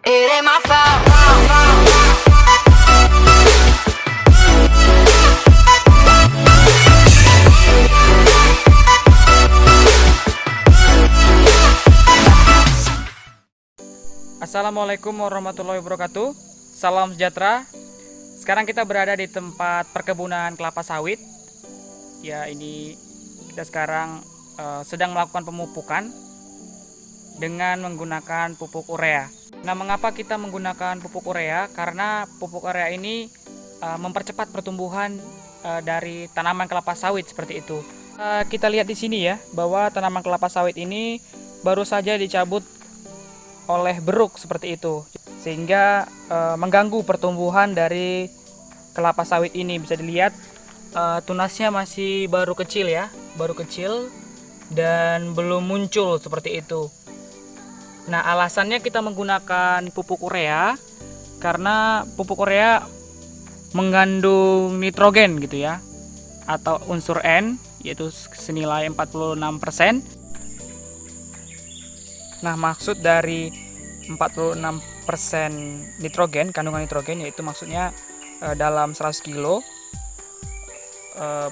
It ain't my fault. Assalamualaikum warahmatullahi wabarakatuh. Salam sejahtera. Sekarang kita berada di tempat perkebunan kelapa sawit. Ya, ini kita sekarang sedang melakukan pemupukan dengan menggunakan pupuk urea. Nah, mengapa kita menggunakan pupuk urea? Karena pupuk urea ini mempercepat pertumbuhan dari tanaman kelapa sawit seperti itu. Kita lihat di sini ya, bahwa tanaman kelapa sawit ini baru saja dicabut oleh beruk seperti itu, sehingga mengganggu pertumbuhan dari kelapa sawit ini. Bisa dilihat tunasnya masih baru kecil ya, baru kecil dan belum muncul seperti itu. Nah, alasannya kita menggunakan pupuk urea karena pupuk urea mengandung nitrogen gitu ya, atau unsur N, yaitu senilai 46%. Nah, maksud dari 46% nitrogen, kandungan nitrogen, yaitu maksudnya dalam 100 kilo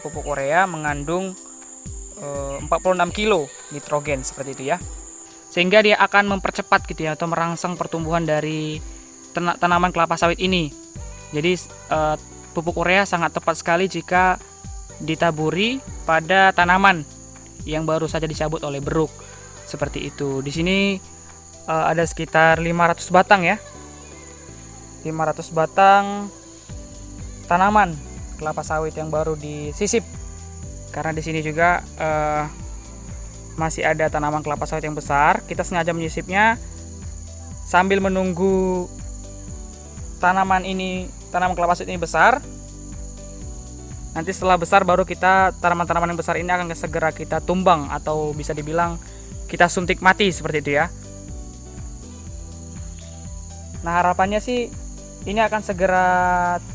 pupuk urea mengandung 46 kilo nitrogen seperti itu ya. Sehingga dia akan mempercepat gitu ya, atau merangsang pertumbuhan dari tanaman kelapa sawit ini. Jadi pupuk urea sangat tepat sekali jika ditaburi pada tanaman yang baru saja dicabut oleh beruk. Seperti itu. Di sini ada sekitar 500 batang ya. 500 batang tanaman kelapa sawit yang baru disisip. Karena di sini juga masih ada tanaman kelapa sawit yang besar. Kita sengaja menyisipnya sambil menunggu tanaman kelapa sawit ini besar. Nanti setelah besar baru tanaman-tanaman yang besar ini akan segera kita tumbang, atau bisa dibilang kita suntik mati seperti itu ya. Nah, harapannya sih ini akan segera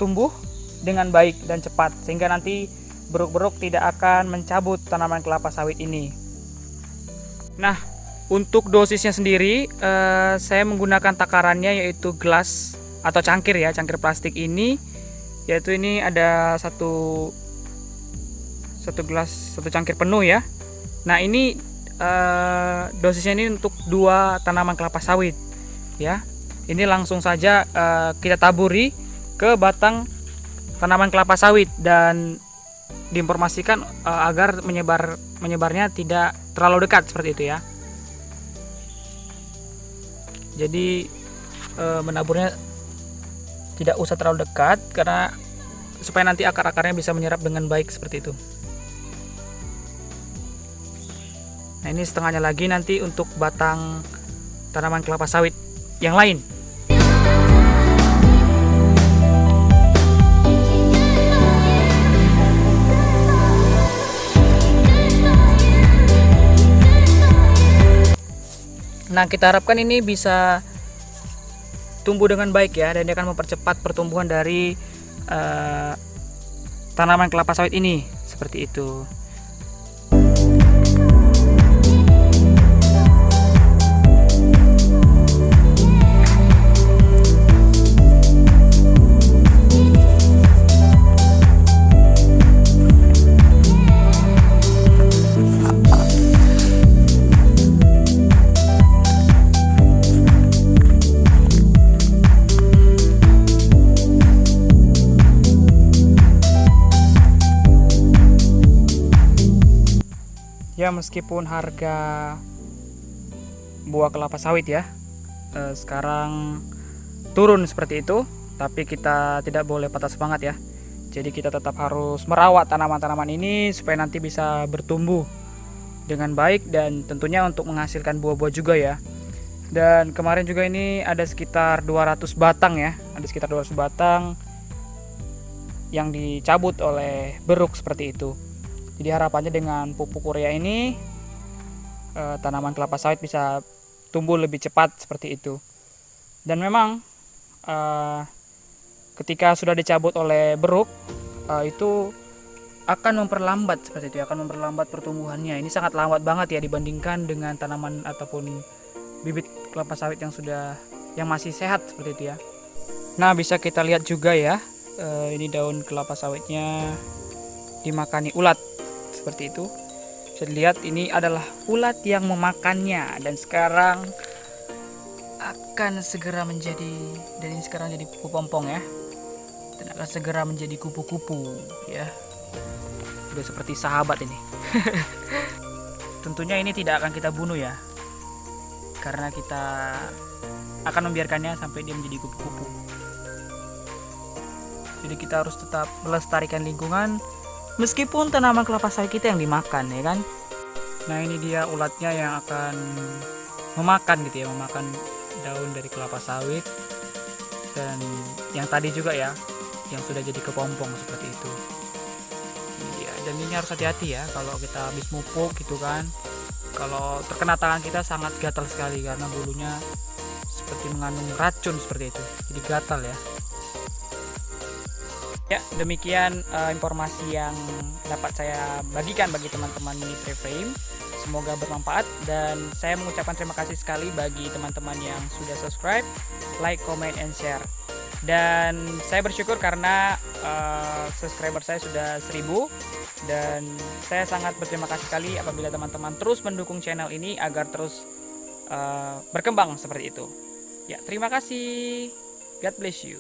tumbuh dengan baik dan cepat, sehingga nanti beruk-beruk tidak akan mencabut tanaman kelapa sawit ini. Nah, untuk dosisnya sendiri saya menggunakan takarannya yaitu gelas atau cangkir ya, cangkir plastik ini, yaitu ini ada satu cangkir penuh ya. Nah, ini dosisnya ini untuk 2 tanaman kelapa sawit ya. Ini langsung saja kita taburi ke batang tanaman kelapa sawit dan diinformasikan agar menyebarnya tidak terlalu dekat seperti itu ya. Jadi menaburnya tidak usah terlalu dekat, karena supaya nanti akar-akarnya bisa menyerap dengan baik seperti itu. Nah, ini setengahnya lagi nanti untuk batang tanaman kelapa sawit yang lain. Nah, kita harapkan ini bisa tumbuh dengan baik ya, dan dia akan mempercepat pertumbuhan dari tanaman kelapa sawit ini seperti itu. Ya, meskipun harga buah kelapa sawit ya sekarang turun seperti itu, tapi kita tidak boleh patah semangat ya. Jadi kita tetap harus merawat tanaman-tanaman ini supaya nanti bisa bertumbuh dengan baik dan tentunya untuk menghasilkan buah-buah juga ya. Dan kemarin juga ini ada sekitar 200 batang ya, ada sekitar 200 batang yang dicabut oleh beruk seperti itu. Jadi harapannya dengan pupuk urea ini tanaman kelapa sawit bisa tumbuh lebih cepat seperti itu. Dan memang ketika sudah dicabut oleh beruk itu akan memperlambat seperti itu, akan memperlambat pertumbuhannya. Ini sangat lambat banget ya dibandingkan dengan tanaman ataupun bibit kelapa sawit yang sudah yang masih sehat seperti itu ya. Nah, bisa kita lihat juga ya, ini daun kelapa sawitnya dimakani ulat seperti itu. Bisa dilihat ini adalah ulat yang memakannya, dan sekarang akan segera menjadi, dan ini sekarang jadi kupu-pompong ya, dan akan segera menjadi kupu-kupu ya. Udah seperti sahabat ini. Tentunya ini tidak akan kita bunuh ya, karena kita akan membiarkannya sampai dia menjadi kupu-kupu. Jadi kita harus tetap melestarikan lingkungan meskipun tanaman kelapa sawit kita yang dimakan ya kan. Nah, ini dia ulatnya yang akan memakan gitu ya, memakan daun dari kelapa sawit. Dan yang tadi juga ya, yang sudah jadi kepompong seperti itu. Ini dia. Dan ini harus hati-hati ya kalau kita habis mupuk gitu kan. Kalau terkena tangan kita sangat gatal sekali karena bulunya seperti mengandung racun seperti itu. Jadi gatal ya. Ya, demikian informasi yang dapat saya bagikan bagi teman-teman Mini Tree Frame. Semoga bermanfaat, dan saya mengucapkan terima kasih sekali bagi teman-teman yang sudah subscribe, like, comment, and share. Dan saya bersyukur karena subscriber saya sudah 1000, dan saya sangat berterima kasih sekali apabila teman-teman terus mendukung channel ini agar terus berkembang seperti itu. Ya, terima kasih. God bless you.